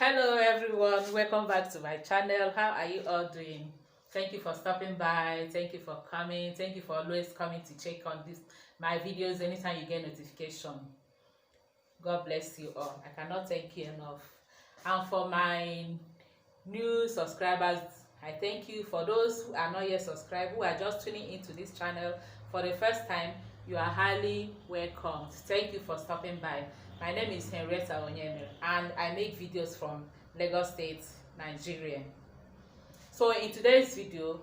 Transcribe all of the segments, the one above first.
Hello everyone, welcome back to my channel. How are you all doing? Thank you for stopping by, thank you for coming, thank you for always coming to check on my videos anytime you get notification. God bless you all. I cannot thank you enough. And for my new subscribers, I thank you. For those who are not yet subscribed, who are just tuning into this channel for the first time, you are highly welcome. Thank you for stopping by. My name is YemmieTV and I make videos from Lagos State, Nigeria. So in today's video,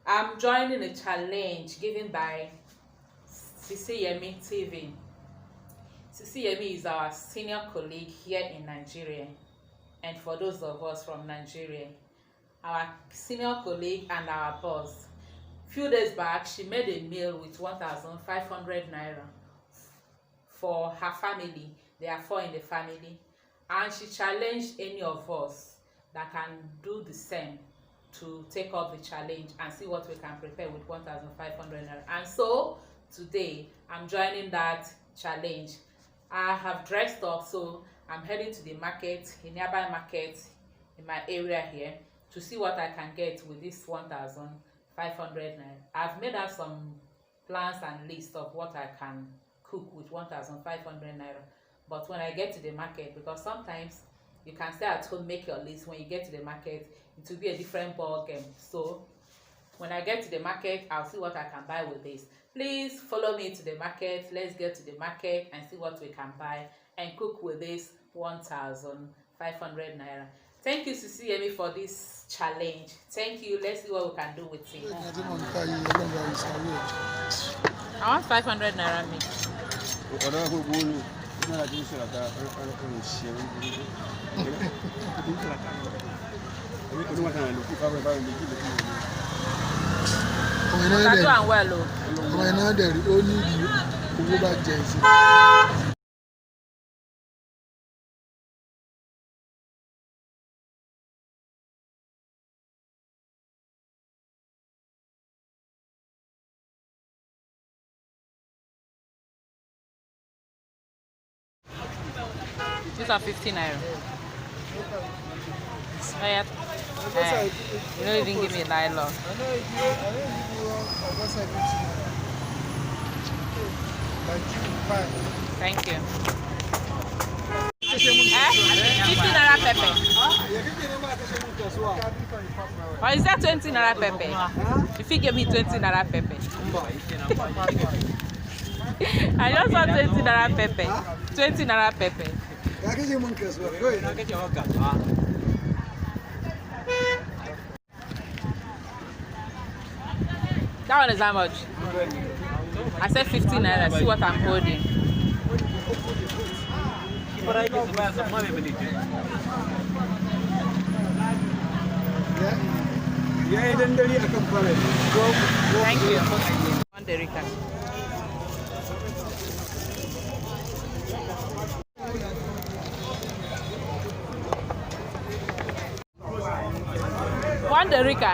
I'm joining a challenge given by YemmieTV. Yemmie is our senior colleague here in Nigeria, and for those of us from Nigeria, our senior colleague and our boss. Few days back, she made a meal with 1,500 naira for her family. There are 4 in the family, and she challenged any of us that can do the same to take up the challenge and see what we can prepare with 1,500 naira. And so today I'm joining that challenge. I have dressed up, so I'm heading to the market, a nearby market in my area here, to see what I can get with this 1,500 naira. I've made out some plans and lists of what I can cook with 1,500 naira. But when I get to the market, because sometimes you can stay at home, make your list, when you get to the market it will be a different ball game. So when I get to the market, I'll see what I can buy with this. Please follow me to the market. Let's get to the market and see what we can buy and cook with this 1,500 naira. Thank you, Yemmie, for this challenge. Thank you. Let's see what we can do with it. I want 500 naira mix. These are 15 naira. You don't even give me a nylon. Thank you. 50 naira pepper. Or is that 20 naira pepper? If you give me 20 naira pepper. I just want 20 naira pepper. 20 naira pepper. That one is how much? I said 15 naira. See what I'm holding. Thank you. One Derica. One Derica.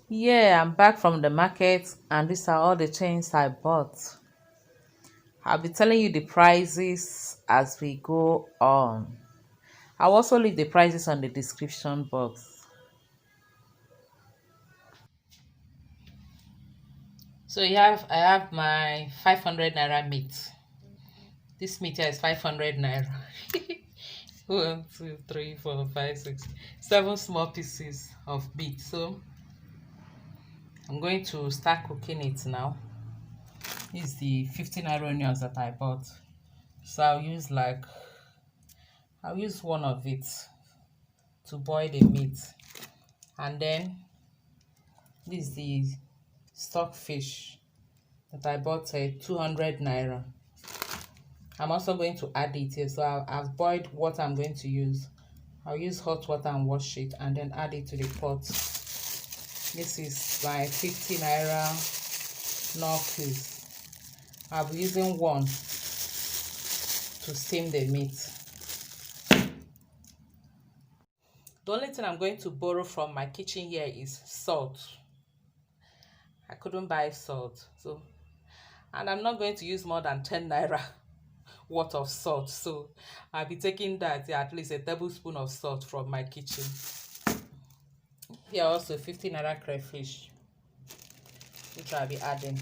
Yeah, I'm back from the market and these are all the things I bought. I'll be telling you the prices as we go on. I'll also leave the prices on the description box. So I have my 500 naira meat. This meat here is 500 naira. 1, 2, 3, 4, 5, 6, 7 small pieces of meat. So I'm going to start cooking it now. This is the 15 naira onions that I bought. So I'll use one of it to boil the meat. And then this is the stock fish that I bought at 200 naira. I'm also going to add it here. So I've boiled what I'm going to use. I'll use hot water and wash it and then add it to the pot. This is my 50 naira knuckles. I'll be using one to steam the meat. The only thing I'm going to borrow from my kitchen here is salt. I couldn't buy salt, so And I'm not going to use more than 10 naira worth of salt, so I'll be taking that, yeah, at least a tablespoon of salt from my kitchen. Here also 50 naira crayfish, which I'll be adding.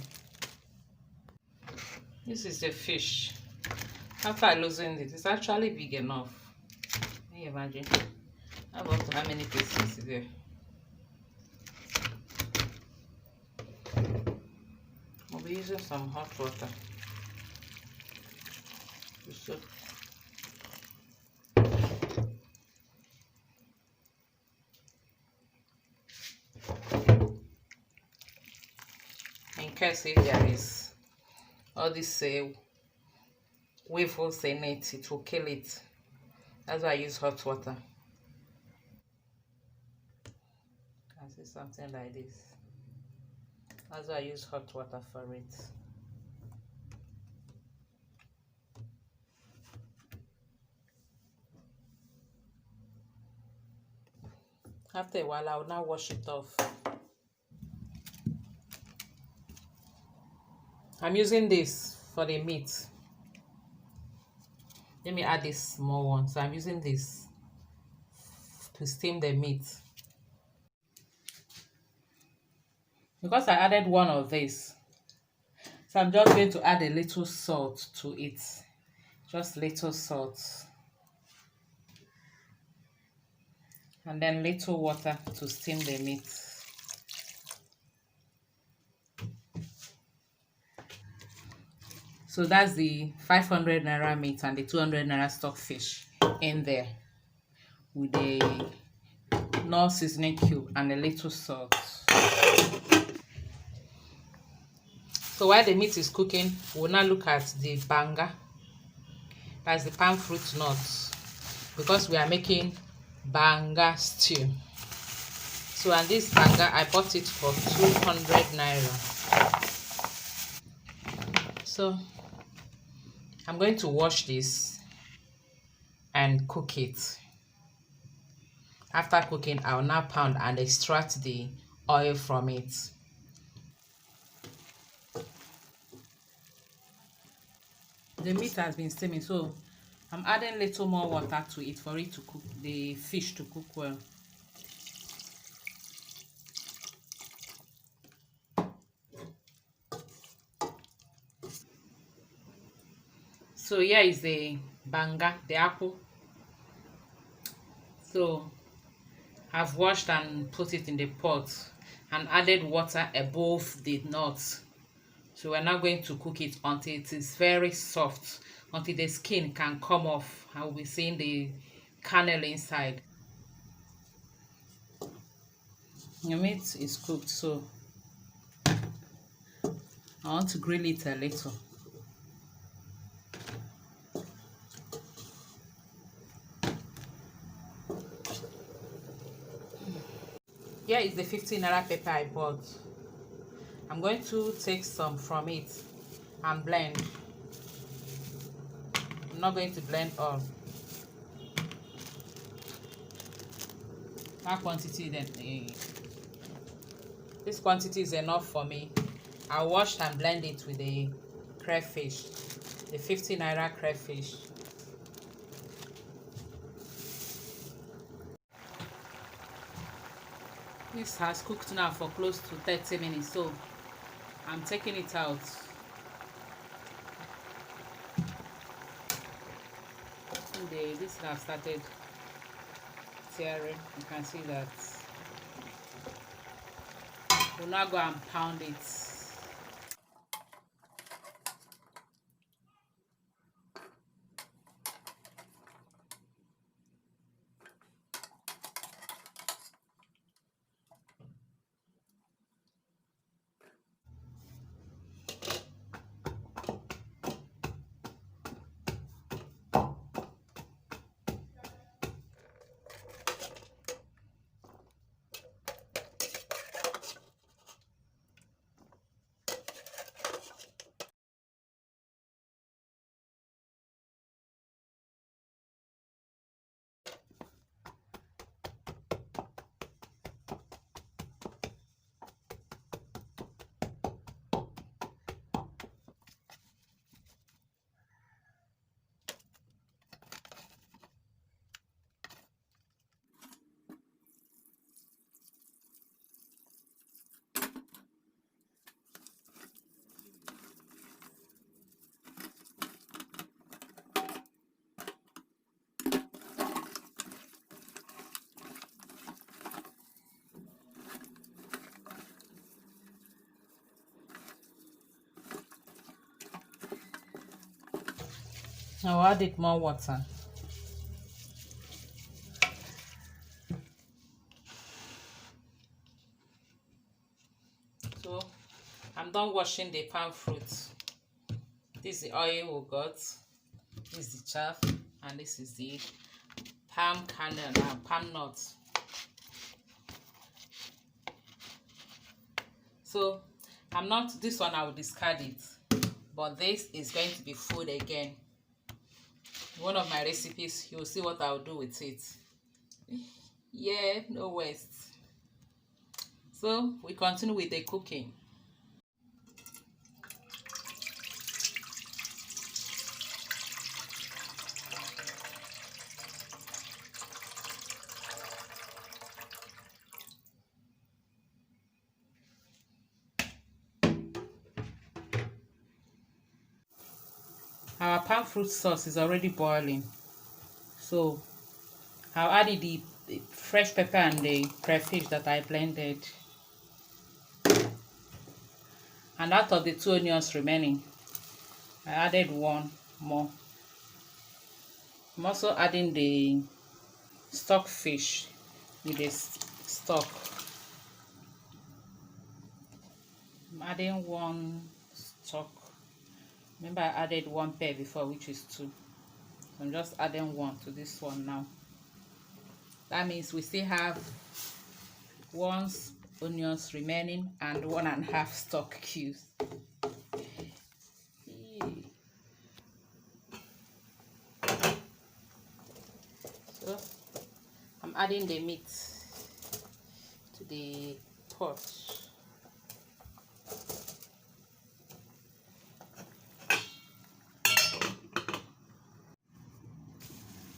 This is the fish. After losing it, it's actually big enough. Can you imagine? How about how many pieces is there? I'll be using some hot water. So, in case if there is all this waffles in it, it will kill it. That's why I use hot water. I see something like this. That's why I use hot water for it. After a while, I will now wash it off. I'm using this for the meat. Let me add this small one. So I'm using this to steam the meat. Because I added one of this, so I'm just going to add a little salt to it. Just little salt. And then little water to steam the meat. So that's the 500 naira meat and the 200 naira stockfish in there with a Knorr seasoning cube and a little salt. So while the meat is cooking, we'll now look at the banga. That's the palm fruit nuts, because we are making BangaStew. So, and this banga, I bought it for 200 naira. So I'm going to wash this and cook it. After cooking, I'll now pound and extract the oil from it. The meat has been steaming, so I'm adding a little more water to it for it to cook, the fish to cook well. So here is the banga, the akwu. So I've washed and put it in the pot and added water above the nuts. So we're now going to cook it until it is very soft, until the skin can come off and we'll be seeing the kernel inside. Your meat is cooked, so I want to grill it a little. Here is the 15 naira pepper I bought. I'm going to take some from it and blend. I'm not going to blend all. That quantity then, this quantity is enough for me. I washed and blend it with the crayfish, the 50 naira crayfish. This has cooked now for close to 30 minutes, so I'm taking it out. This have started tearing. You can see that. We'll now go and pound it. I'll add it more water. So I'm done washing the palm fruit. This is the oil we got. This is the chaff, and this is the palm kernel and palm nuts. So I'm not, this one I will discard it, but this is going to be food again. One of my recipes, you'll see what I'll do with it. Yeah, no waste. So we continue with the cooking. Our palm fruit sauce is already boiling, so I'll add the fresh pepper and the crayfish that I blended, and out of the 2 onions remaining, I added 1 more. I'm also adding the stock fish with the stock. I'm adding 1 stock. Remember I added 1 pair before, which is 2. So I'm just adding 1 to this one now. That means we still have 1 onions remaining and 1.5 stock cubes. So I'm adding the meat to the pot.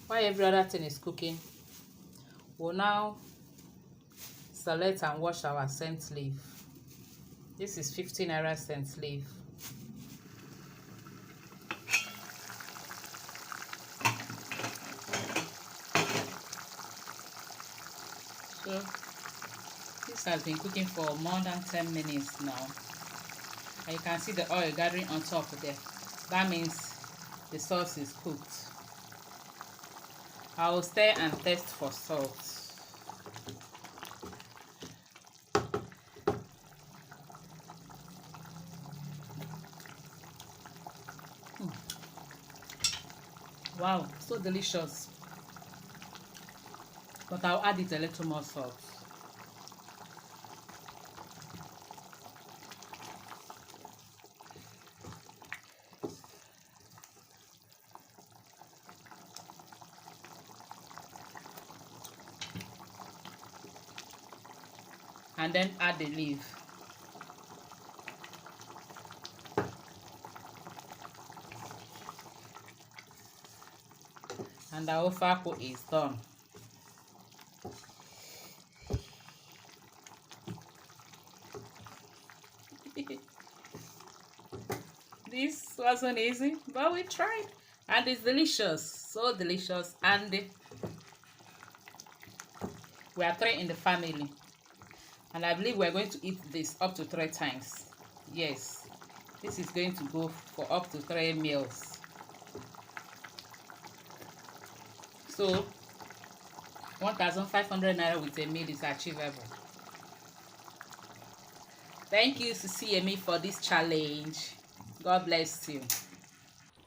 While every other thing is cooking, we'll now select and wash our scent leaf. This is 15 naira scent leaf. So this has been cooking for more than 10 minutes now, and you can see the oil gathering on top of there. That means the sauce is cooked. I will stir and test for salt. Wow, so delicious. But I'll add it a little more salt. And then add the leaf. And our Ofeakwu is done. This wasn't easy, but we tried, and it's delicious, so delicious. And we are 3 in the family, and I believe we're going to eat this up to 3 times. Yes, this is going to go for up to 3 meals. So 1,500 naira with a meal is achievable. Thank you to Yemmie for this challenge. God bless you.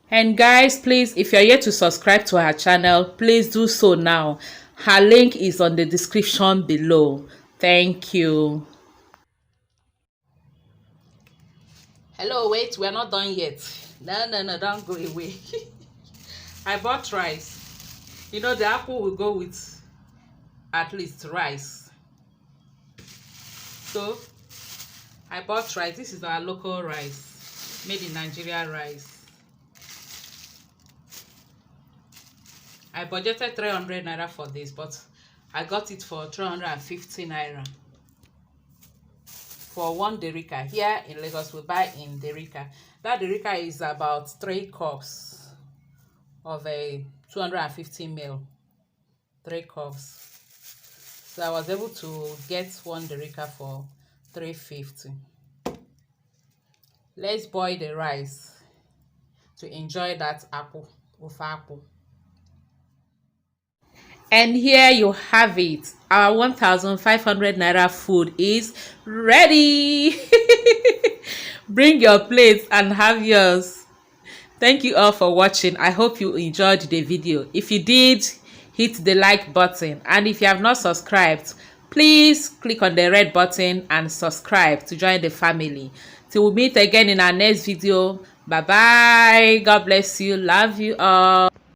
And guys, please, if you're yet to subscribe to our channel, please do so now. Her link is on the description below. Thank you. Hello, wait, we're not done yet. No, don't go away. I bought rice. You know, the apple will go with at least rice. So I bought rice. This is our local rice, made in Nigeria rice. I budgeted 300 naira for this, but I got it for 350 naira for 1 derica. Here in Lagos, we buy in derica. That derica is about 3 cups of a 250 ml. 3 cups. So I was able to get 1 derica for 350. Let's boil the rice to enjoy that apple. Ofeakwu. And here you have it. Our 1,500 naira food is ready. Bring your plates and have yours. Thank you all for watching. I hope you enjoyed the video. If you did, hit the like button. And if you have not subscribed, please click on the red button and subscribe to join the family. Till we meet again in our next video. Bye bye. God bless you. Love you all.